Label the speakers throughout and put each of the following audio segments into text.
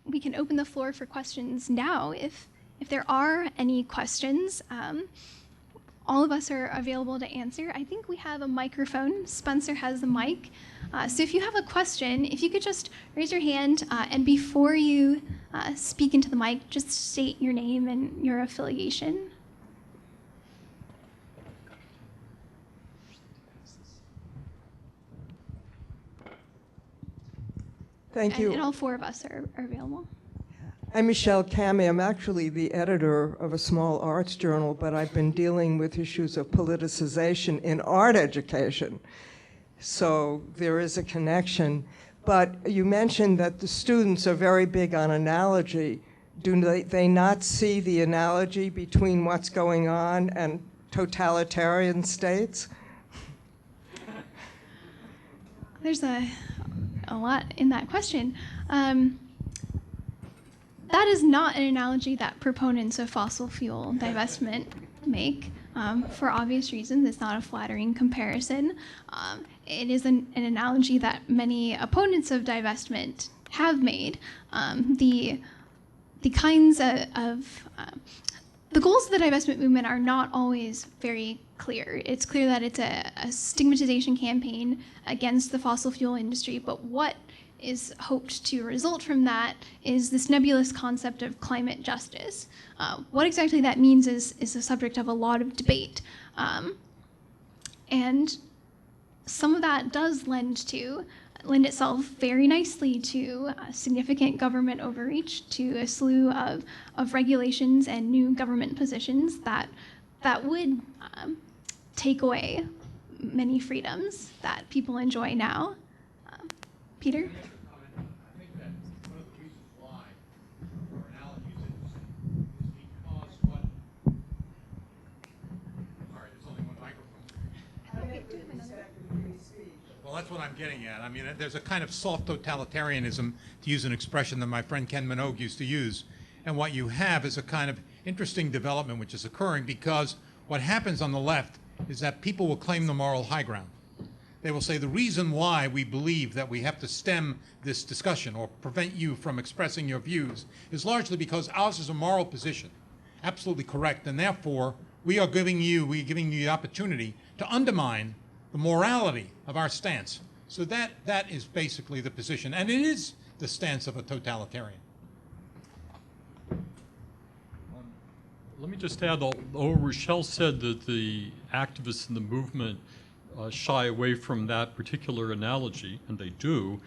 Speaker 1: we can open the floor for questions now. If there are any questions, all of us are available to answer. I think we have a microphone. Spencer has the mic. So if you have a question, if you could just raise your hand, and before you speak into the mic, just state your name and your affiliation.
Speaker 2: Thank you.
Speaker 1: And all four of us are available.
Speaker 2: I'm Michelle Cammey. I'm actually the editor of a small arts journal, but I've been dealing with issues of politicization in art education. So there is a connection. But you mentioned that the students are very big on analogy. Do they not see the analogy between what's going on and totalitarian states?
Speaker 1: There's a lot in that question. That is not an analogy that proponents of fossil fuel divestment make, for obvious reasons. It's not a flattering comparison. It is an analogy that many opponents of divestment have made. The kinds of the goals of the divestment movement are not always very clear. It's clear that it's a stigmatization campaign against the fossil fuel industry, but what is hoped to result from that is this nebulous concept of climate justice. What exactly that means is the subject of a lot of debate. And some of that does lend itself very nicely to significant government overreach, to a slew of regulations and new government positions that would take away many freedoms that people enjoy now. Peter?
Speaker 3: I think that one of the reasons why our analogy is interesting is because what... All right, there's only one microphone. Well, that's what I'm getting at. I mean, there's a kind of soft totalitarianism, to use an expression that my friend Ken Minogue used to use. And what you have is a kind of interesting development which is occurring, because what happens on the left is that people will claim the moral high ground. They will say the reason why we believe that we have to stem this discussion or prevent you from expressing your views is largely because ours is a moral position, absolutely correct, and therefore we're giving you the opportunity to undermine the morality of our stance. So that is basically the position, and it is the stance of a totalitarian.
Speaker 4: Let me just add, although Rochelle said that the activists in the movement shy away from that particular analogy, and they do,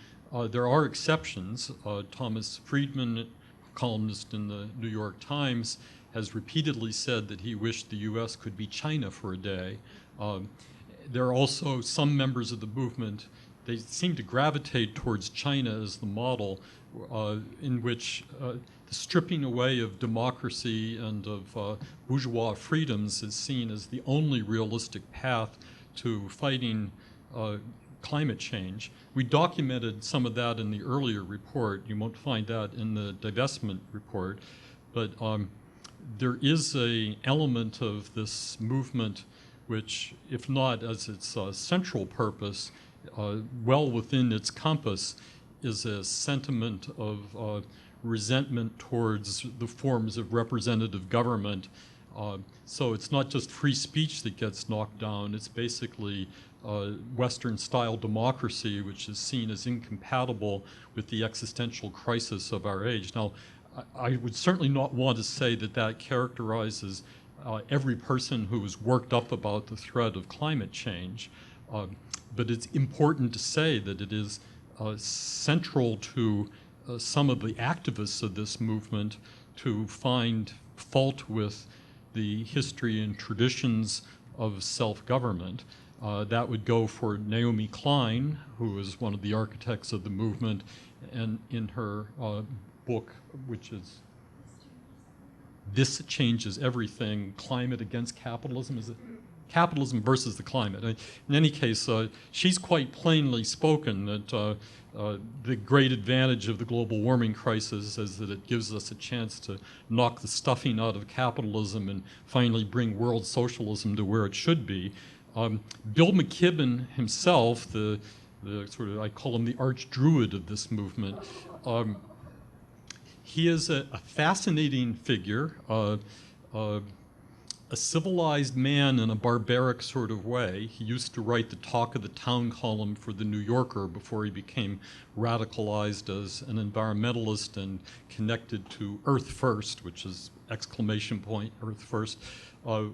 Speaker 4: there are exceptions. Thomas Friedman, columnist in the New York Times, has repeatedly said that he wished the US could be China for a day. There are also some members of the movement, they seem to gravitate towards China as the model in which the stripping away of democracy and of bourgeois freedoms is seen as the only realistic path to fighting climate change. We documented some of that in the earlier report. You won't find that in the divestment report, but there is an element of this movement which, if not as its central purpose, well within its compass, is a sentiment of resentment towards the forms of representative government. So it's not just free speech that gets knocked down, it's basically Western-style democracy, which is seen as incompatible with the existential crisis of our age. Now, I would certainly not want to say that that characterizes every person who is worked up about the threat of climate change, but it's important to say that it is central to some of the activists of this movement to find fault with the history and traditions of self-government. That would go for Naomi Klein, who is one of the architects of the movement, and in her book, which is This Changes Everything, Climate Against Capitalism, is it? Capitalism versus the climate. In any case, she's quite plainly spoken that the great advantage of the global warming crisis is that it gives us a chance to knock the stuffing out of capitalism and finally bring world socialism to where it should be. Bill McKibben himself, the sort of, I call him the arch druid of this movement, He is a fascinating figure, a civilized man in a barbaric sort of way. He used to write the Talk of the Town column for the New Yorker before he became radicalized as an environmentalist and connected to Earth First, which is exclamation point, Earth First,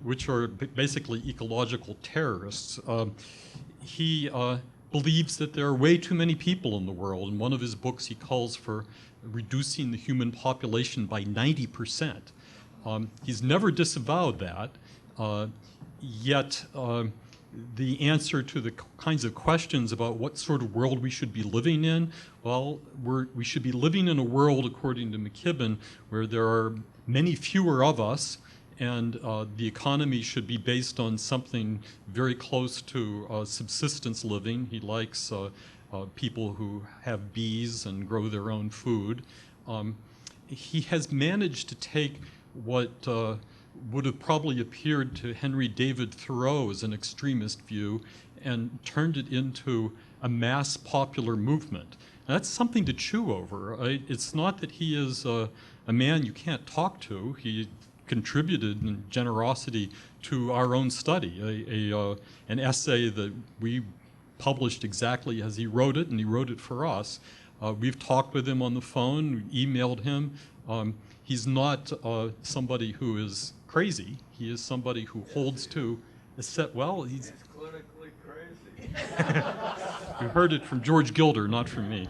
Speaker 4: which are basically ecological terrorists. He believes that there are way too many people in the world. In one of his books, he calls for reducing the human population by 90%. He's never disavowed that, yet the answer to the kinds of questions about what sort of world we should be living in, well, we should be living in a world, according to McKibben, where there are many fewer of us, and the economy should be based on something very close to subsistence living. He likes people who have bees and grow their own food. He has managed to take what would have probably appeared to Henry David Thoreau as an extremist view and turned it into a mass popular movement. And that's something to chew over. It's not that he is a man you can't talk to. He contributed in generosity to our own study, an essay that we published exactly as he wrote it, and he wrote it for us. We've talked with him on the phone, emailed him. He's not somebody who is crazy. He is somebody who holds to a set, well, he's
Speaker 5: clinically crazy.
Speaker 4: you heard it from George Gilder, not from me.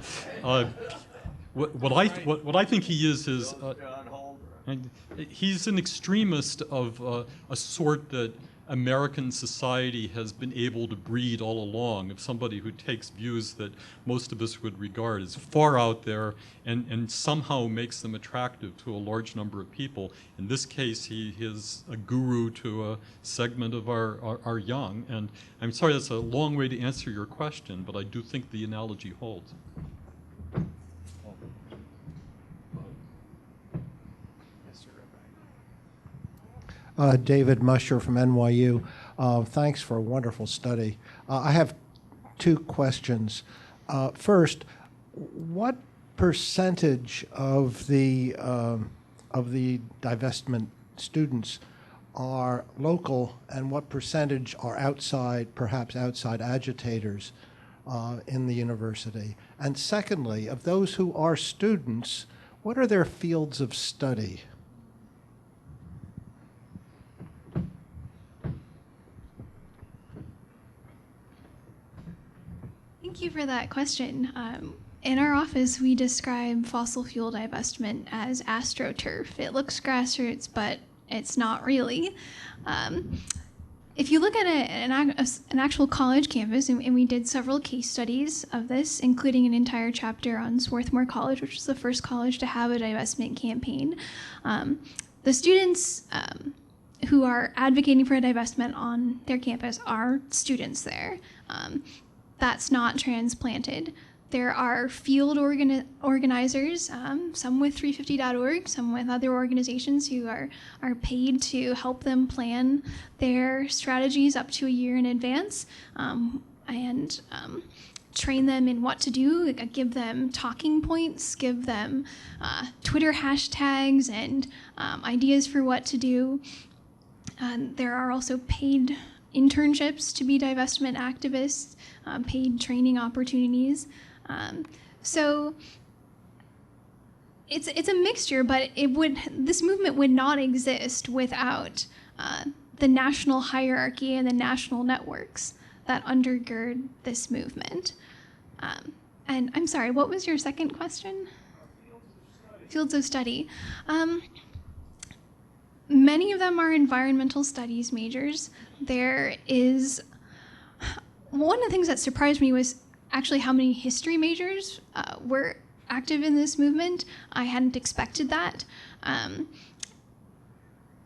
Speaker 4: What I think he is
Speaker 5: John Holder.
Speaker 4: and he's an extremist of a sort that American society has been able to breed all along, of somebody who takes views that most of us would regard as far out there and somehow makes them attractive to a large number of people. In this case, he is a guru to a segment of our young. And I'm sorry, that's a long way to answer your question, but I do think the analogy holds.
Speaker 6: David Musher from NYU. Thanks for a wonderful study. I have two questions. First, what percentage of the divestment students are local, and what percentage are outside, perhaps outside agitators in the university? And secondly, of those who are students, what are their fields of study?
Speaker 1: Thank you for that question. In our office, we describe fossil fuel divestment as Astroturf. It looks grassroots, but it's not really. If you look at an actual college campus, and we did several case studies of this, including an entire chapter on Swarthmore College, which is the first college to have a divestment campaign. The students who are advocating for a divestment on their campus are students there. That's not transplanted. There are field organizers, some with 350.org, some with other organizations who are paid to help them plan their strategies up to a year in advance and train them in what to do, give them talking points, give them Twitter hashtags and ideas for what to do. There are also paid internships to be divestment activists, paid training opportunities. So it's a mixture, but this movement would not exist without the national hierarchy and the national networks that undergird this movement. And I'm sorry, what was your second question? Fields of study. Many of them are environmental studies majors. There is one of the things that surprised me was actually how many history majors were active in this movement. I hadn't expected that.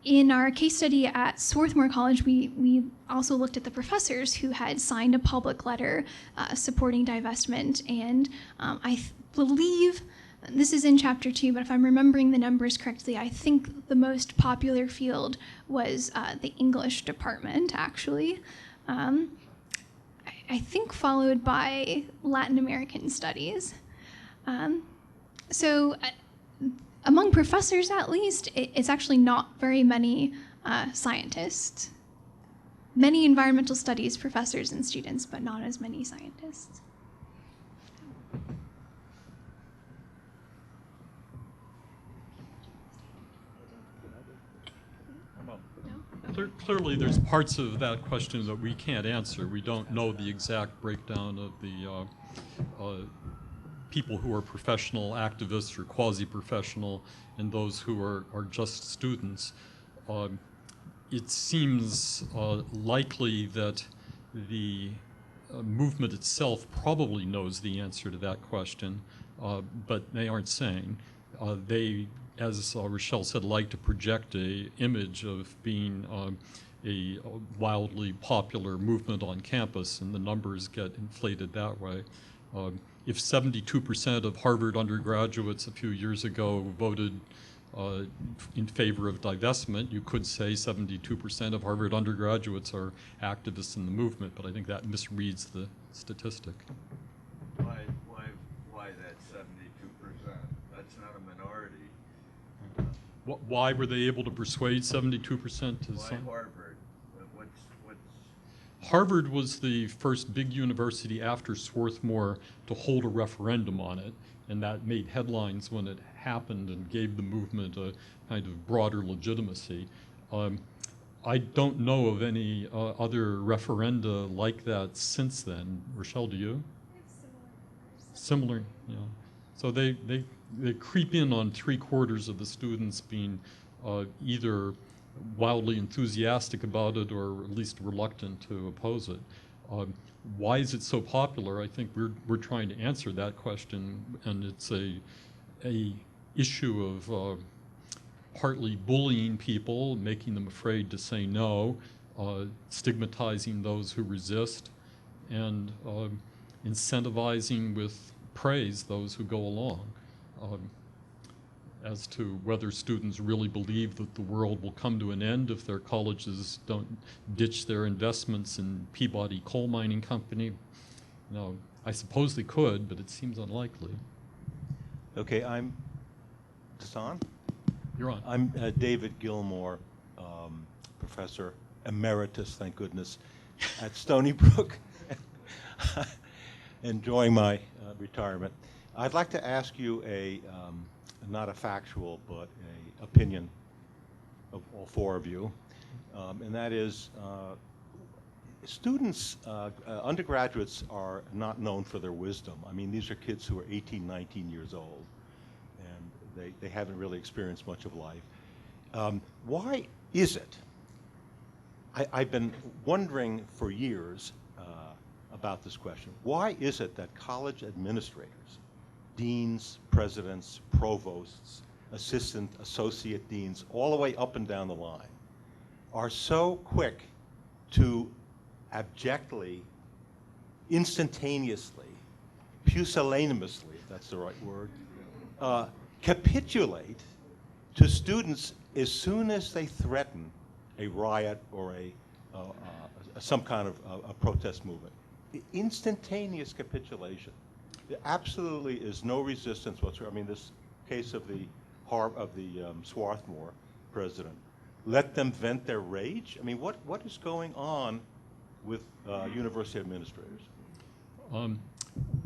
Speaker 1: In our case study at Swarthmore College, we also looked at the professors who had signed a public letter supporting divestment, and I believe this is in chapter 2, but if I'm remembering the numbers correctly, I think the most popular field was the English department, actually. I think followed by Latin American studies. So among professors at least, it's actually not very many scientists. Many environmental studies professors and students, but not as many scientists.
Speaker 4: Clearly, there's parts of that question that we can't answer. We don't know the exact breakdown of the people who are professional activists or quasi-professional and those who are just students. It seems likely that the movement itself probably knows the answer to that question, but they aren't saying. They, as Rochelle said, like to project an image of being a wildly popular movement on campus, and the numbers get inflated that way. If 72% of Harvard undergraduates a few years ago voted in favor of divestment, you could say 72% of Harvard undergraduates are activists in the movement, but I think that misreads the statistic.
Speaker 5: Why that 72%? That's not a minority.
Speaker 4: Why were they able to persuade 72% to
Speaker 5: Why
Speaker 4: sign?
Speaker 5: Harvard? What's
Speaker 4: Harvard was the first big university after Swarthmore to hold a referendum on it, and that made headlines when it happened and gave the movement a kind of broader legitimacy. I don't know of any other referenda like that since then. Rochelle, do you? Similar, yeah. So they creep in on 3/4 of the students being either wildly enthusiastic about it or at least reluctant to oppose it. Why is it so popular? I think we're trying to answer that question, and it's a issue of partly bullying people, making them afraid to say no, stigmatizing those who resist, and incentivizing with praise those who go along. As to whether students really believe that the world will come to an end if their colleges don't ditch their investments in Peabody Coal Mining Company. No, I suppose they could, but it seems unlikely.
Speaker 7: Okay, Is on?
Speaker 4: You're on.
Speaker 7: I'm David Gilmore, professor emeritus, thank goodness, at Stony Brook, enjoying my retirement. I'd like to ask you not a factual, but an opinion of all four of you, and that is students, undergraduates are not known for their wisdom. I mean, these are kids who are 18, 19 years old, and they haven't really experienced much of life. Why is it? I've been wondering for years about this question. Why is it that college administrators, deans, presidents, provosts, associate deans, all the way up and down the line, are so quick to abjectly, instantaneously, pusillanimously, if that's the right word, capitulate to students as soon as they threaten a riot or some kind of a protest movement? Instantaneous capitulation. There absolutely is no resistance whatsoever. I mean, this case of the Swarthmore president, let them vent their rage? I mean, what is going on with university administrators?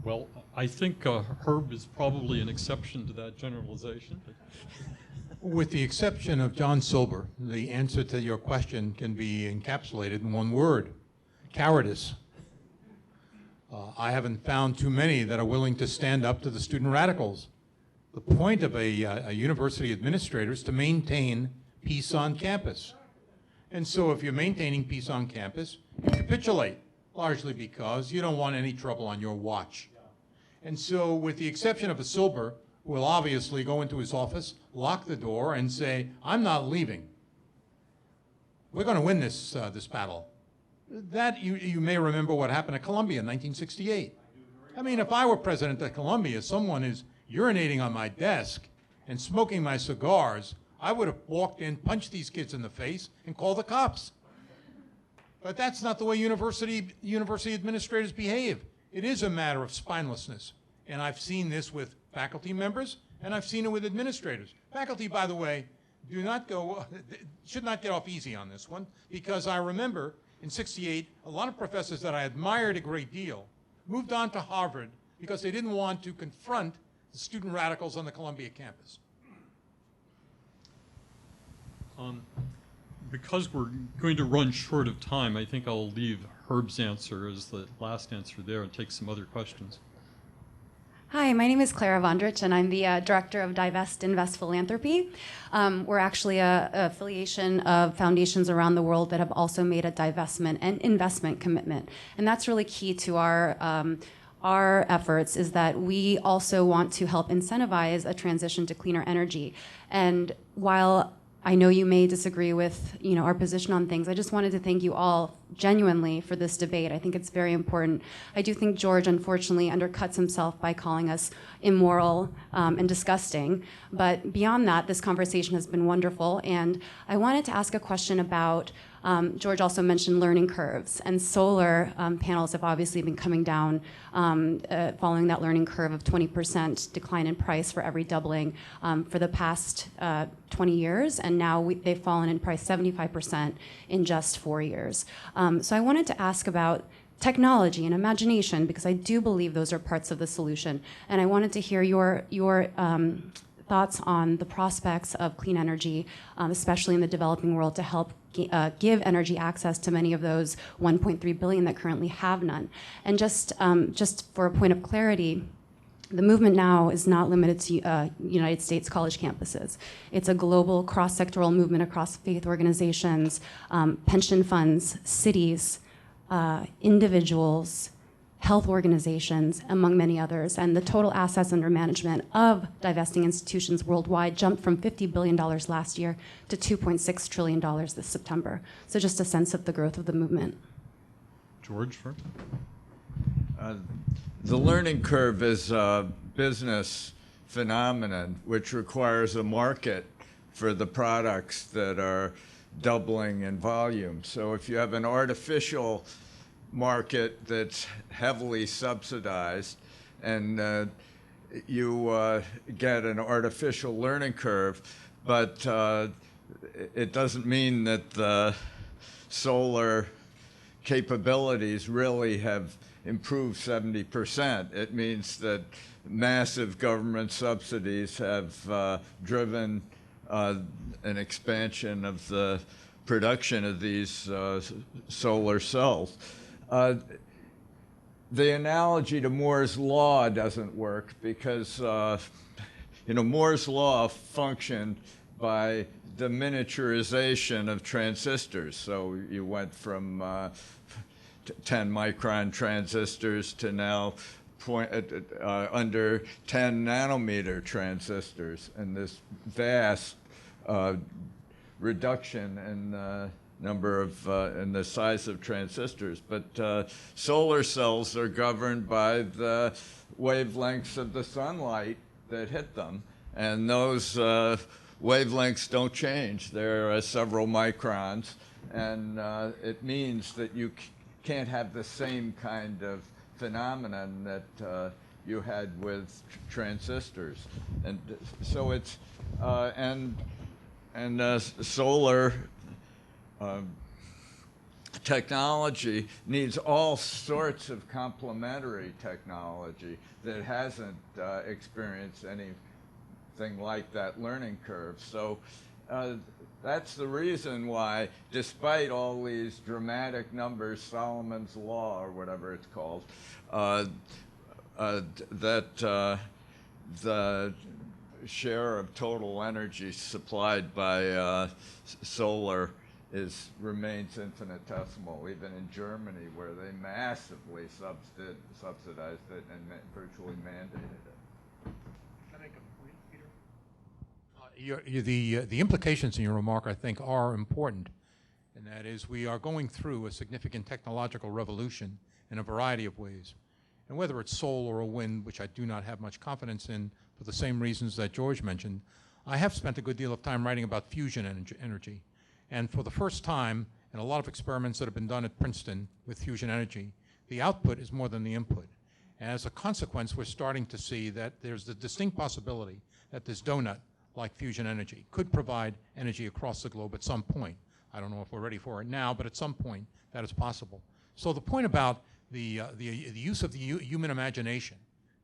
Speaker 4: Well, I think Herb is probably an exception to that generalization.
Speaker 3: With the exception of John Silber, the answer to your question can be encapsulated in one word: cowardice. I haven't found too many that are willing to stand up to the student radicals. The point of a university administrator is to maintain peace on campus. And so if you're maintaining peace on campus, you capitulate, largely because you don't want any trouble on your watch. And so with the exception of a Silber, who will obviously go into his office, lock the door, and say, I'm not leaving. We're going to win this battle. That, you may remember what happened at Columbia in 1968. I mean, if I were president of Columbia, someone is urinating on my desk and smoking my cigars, I would have walked in, punched these kids in the face, and called the cops. But that's not the way university administrators behave. It is a matter of spinelessness. And I've seen this with faculty members, and I've seen it with administrators. Faculty, by the way, should not get off easy on this one, because I remember in '68, a lot of professors that I admired a great deal moved on to Harvard because they didn't want to confront the student radicals on the Columbia campus.
Speaker 4: Because we're going to run short of time, I think I'll leave Herb's answer as the last answer there and take some other questions.
Speaker 8: Hi, my name is Clara Vondrich, and I'm the director of Invest Philanthropy. We're actually a affiliation of foundations around the world that have also made a divestment and investment commitment. And that's really key to our efforts, is that we also want to help incentivize a transition to cleaner energy. And while I know you may disagree with, our position on things, I just wanted to thank you all genuinely for this debate. I think it's very important. I do think George, unfortunately, undercuts himself by calling us immoral and disgusting. But beyond that, this conversation has been wonderful. And I wanted to ask a question about, George also mentioned learning curves. And solar panels have obviously been coming down following that learning curve of 20% decline in price for every doubling for the past 20 years. And now they've fallen in price 75% in just 4 years. So I wanted to ask about technology and imagination, because I do believe those are parts of the solution. And I wanted to hear your thoughts on the prospects of clean energy, especially in the developing world, to help give energy access to many of those 1.3 billion that currently have none. And just for a point of clarity, the movement now is not limited to United States college campuses. It's a global cross-sectoral movement across faith organizations, pension funds, cities, individuals, health organizations, among many others. And the total assets under management of divesting institutions worldwide jumped from $50 billion last year to $2.6 trillion this September. So just a sense of the growth of the movement.
Speaker 4: George, first.
Speaker 5: The learning curve is a business phenomenon which requires a market for the products that are doubling in volume. So if you have an artificial market that's heavily subsidized and you get an artificial learning curve, but it doesn't mean that the solar capabilities really have improved 70%. It means that massive government subsidies have driven an expansion of the production of these solar cells. The analogy to Moore's Law doesn't work because Moore's Law functioned by the miniaturization of transistors. So you went from 10 micron transistors to now under 10 nanometer transistors, and this vast reduction in number of in the size of transistors. But solar cells are governed by the wavelengths of the sunlight that hit them, and those wavelengths don't change. They're several microns, and it means that you can't have the same kind of phenomenon that you had with transistors. And so it's solar technology needs all sorts of complementary technology that hasn't experienced anything like that learning curve. So that's the reason why, despite all these dramatic numbers, Solomon's Law or whatever it's called, that the share of total energy supplied by solar remains infinitesimal, even in Germany, where they massively subsidized it and virtually mandated it.
Speaker 3: Can I make a point, Peter? The implications in your remark, I think, are important, and that is we are going through a significant technological revolution in a variety of ways. And whether it's solar or wind, which I do not have much confidence in for the same reasons that George mentioned, I have spent a good deal of time writing about fusion energy. And for the first time, in a lot of experiments that have been done at Princeton with fusion energy, the output is more than the input. And as a consequence, we're starting to see that there's the distinct possibility that this donut, like fusion energy, could provide energy across the globe at some point. I don't know if we're ready for it now, but at some point that is possible. So the point about the use of the human imagination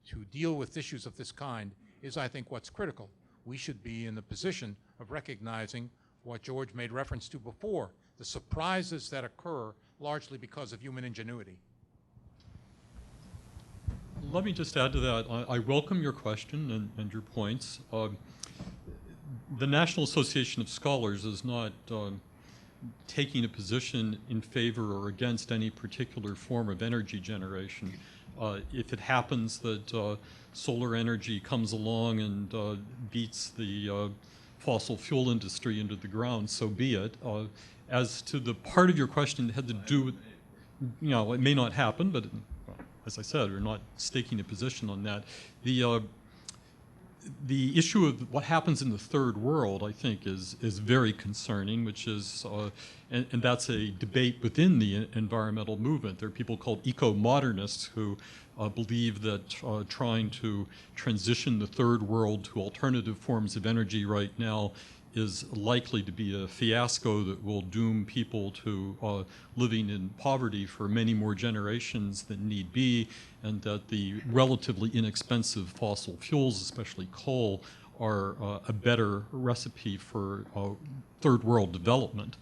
Speaker 3: to deal with issues of this kind is, I think, what's critical. We should be in the position of recognizing what George made reference to before, the surprises that occur largely because of human ingenuity.
Speaker 4: Let me just add to that. I welcome your question and your points. The National Association of Scholars is not taking a position in favor or against any particular form of energy generation. If it happens that solar energy comes along and beats the fossil fuel industry into the ground, so be it. As to the part of your question that had to do with, it may not happen, but as I said, we're not staking a position on that. The issue of what happens in the third world, I think, is very concerning, which is, and that's a debate within the environmental movement. There are people called eco-modernists who believe that trying to transition the third world to alternative forms of energy right now is likely to be a fiasco that will doom people to living in poverty for many more generations than need be, and that the relatively inexpensive fossil fuels, especially coal, are a better recipe for third world development.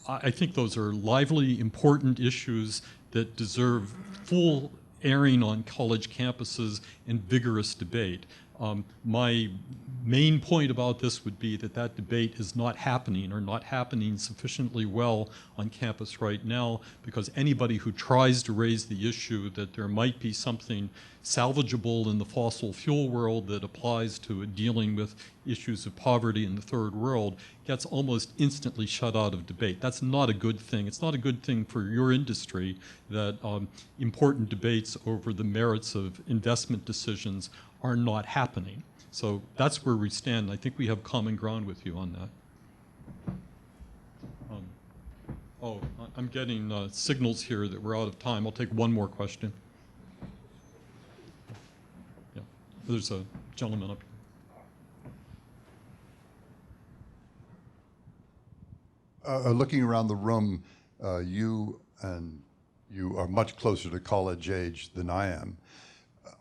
Speaker 4: I think those are lively, important issues that deserve full airing on college campuses and vigorous debate. My main point about this would be that that debate is not happening, or not happening sufficiently well on campus right now, because anybody who tries to raise the issue that there might be something salvageable in the fossil fuel world that applies to dealing with issues of poverty in the third world gets almost instantly shut out of debate. That's not a good thing. It's not a good thing for your industry that important debates over the merits of investment decisions are not happening. So that's where we stand. I think we have common ground with you on that. I'm getting signals here that we're out of time. I'll take one more question. There's a gentleman up
Speaker 9: here. Looking around the room, you are much closer to college age than I am.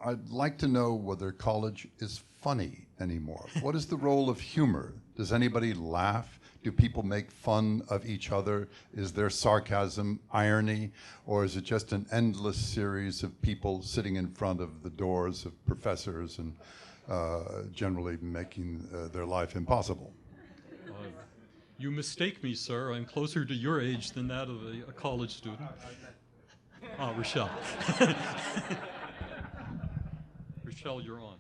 Speaker 9: I'd like to know whether college is funny anymore. What is the role of humor? Does anybody laugh? Do people make fun of each other? Is there sarcasm, irony, or is it just an endless series of people sitting in front of the doors of professors and generally making their life impossible?
Speaker 4: You mistake me, sir. I'm closer to your age than that of a college student. Rochelle. Rochelle, you're on.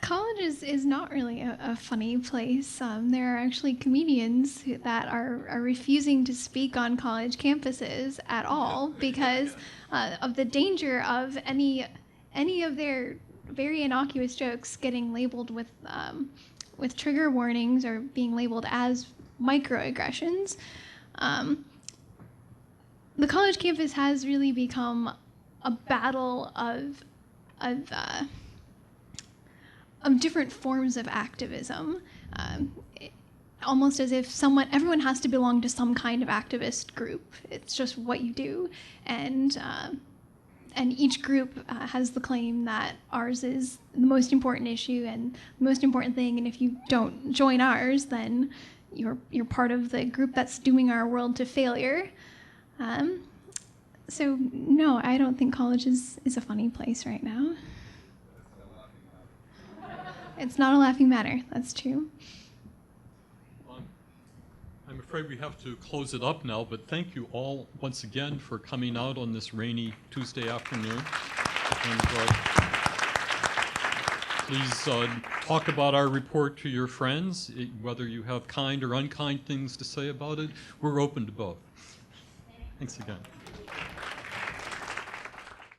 Speaker 1: College is not really a funny place. There are actually comedians that are refusing to speak on college campuses at all because of the danger of any of their very innocuous jokes getting labeled with trigger warnings or being labeled as microaggressions. The college campus has really become a battle of different forms of activism, almost as if everyone has to belong to some kind of activist group. It's just what you do, and each group has the claim that ours is the most important issue and the most important thing, and if you don't join ours, then you're part of the group that's dooming our world to failure. So no, I don't think college is a funny place right now. It's not a laughing matter, that's true.
Speaker 4: I'm afraid we have to close it up now, but thank you all once again for coming out on this rainy Tuesday afternoon. And please talk about our report to your friends, whether you have kind or unkind things to say about it. We're open to both. Thanks again.